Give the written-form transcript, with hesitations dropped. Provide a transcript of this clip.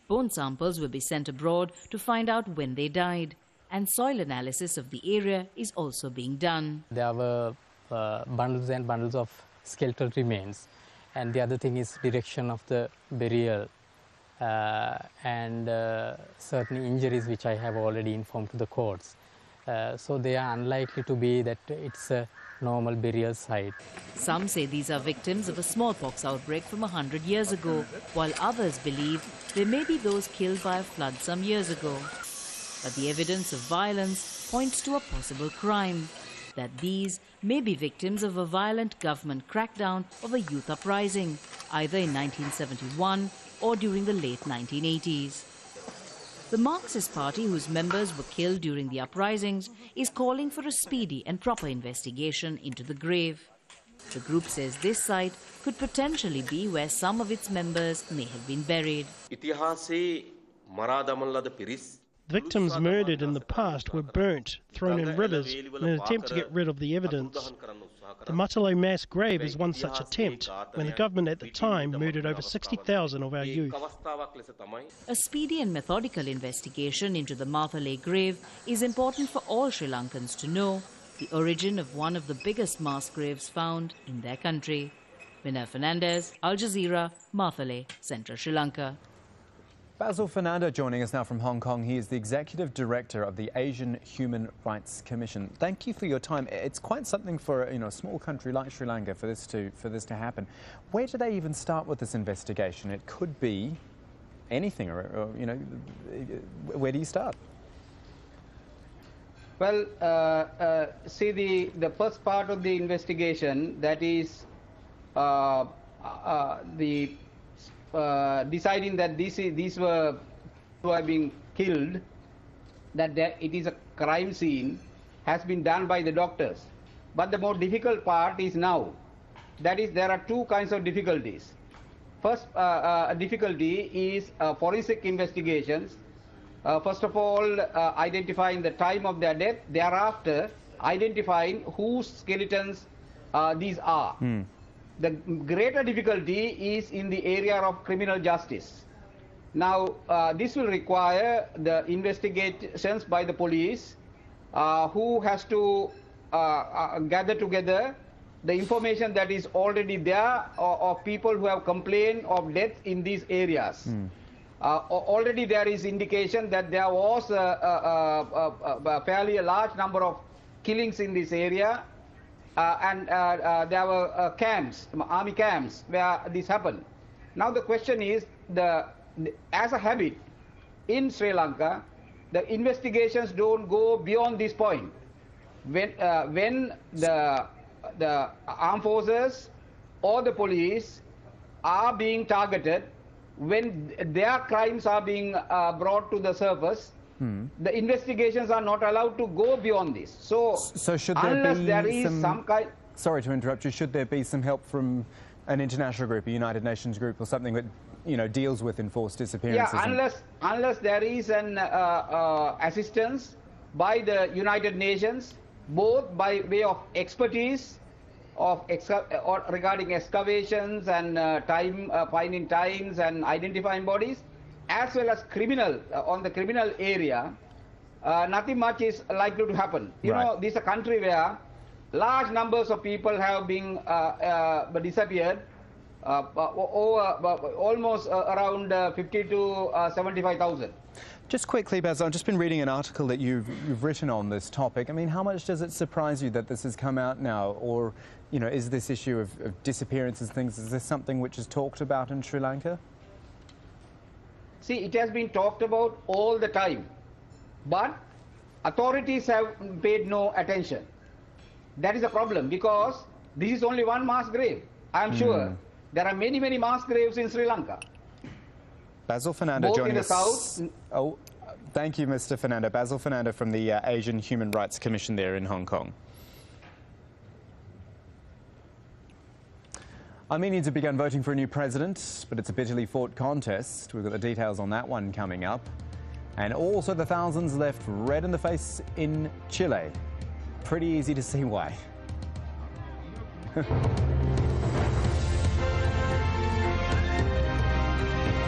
Bone samples will be sent abroad to find out when they died, and soil analysis of the area is also being done. There were bundles and bundles of skeletal remains, and the other thing is direction of the burial and certain injuries which I have already informed to the courts. So they are unlikely to be that it's a normal burial site. Some say these are victims of a smallpox outbreak from 100 years ago, while others believe they may be those killed by a flood some years ago. But the evidence of violence points to a possible crime, that these may be victims of a violent government crackdown of a youth uprising, either in 1971 or during the late 1980s. The Marxist Party, whose members were killed during the uprisings, is calling for a speedy and proper investigation into the grave. The group says this site could potentially be where some of its members may have been buried. Victims murdered in the past were burnt, thrown in rivers in an attempt to get rid of the evidence. The Matale mass grave is one such attempt, when the government at the time murdered over 60,000 of our youth. A speedy and methodical investigation into the Matale grave is important for all Sri Lankans to know the origin of one of the biggest mass graves found in their country. Vinay Fernandez, Al Jazeera, Matale, Central Sri Lanka. Basil Fernando joining us now from Hong Kong. He is the Executive Director of the Asian Human Rights Commission. Thank you for your time. It's quite something for a small country like Sri Lanka for this to happen. Where do they even start with this investigation? It could be anything, or where do you start? Well, see, the first part of the investigation, that is deciding that these were who are being killed, that it is a crime scene, has been done by the doctors. But the more difficult part is now. That is, there are two kinds of difficulties. First difficulty is forensic investigations. First of all, identifying the time of their death. Thereafter, identifying whose skeletons these are. The greater difficulty is in the area of criminal justice. Now, this will require the investigations by the police, who has to gather together the information that is already there of people who have complained of death in these areas. Already there is indication that there was a fairly large number of killings in this area. And there were camps, army camps, where this happened. Now the question is, as a habit in Sri Lanka, the investigations don't go beyond this point. When the armed forces or the police are being targeted, when their crimes are being brought to the surface, the investigations are not allowed to go beyond this. So should there unless be there is some kind... Sorry to interrupt you. Should there be some help from an international group, a United Nations group, or something that deals with enforced disappearances? Yeah, unless there is an assistance by the United Nations, both by way of expertise or regarding excavations and finding times and identifying bodies, as well as on the criminal area, nothing much is likely to happen. You know, this is a country where large numbers of people have been disappeared, almost around 50 to 75,000. Just quickly, Basil, I've just been reading an article that you've written on this topic. I mean, how much does it surprise you that this has come out now? Or, is this issue of disappearances, things, is this something which is talked about in Sri Lanka? See, it has been talked about all the time, but authorities have paid no attention. That is a problem, because this is only one mass grave. I am sure there are many, many mass graves in Sri Lanka. Basil Fernando both joining in the us. south. Oh, thank you, Mr. Fernando. Basil Fernando from the Asian Human Rights Commission there in Hong Kong. Armenians have begun voting for a new president, but it's a bitterly fought contest. We've got the details on that one coming up. And also the thousands left red in the face in Chile. Pretty easy to see why.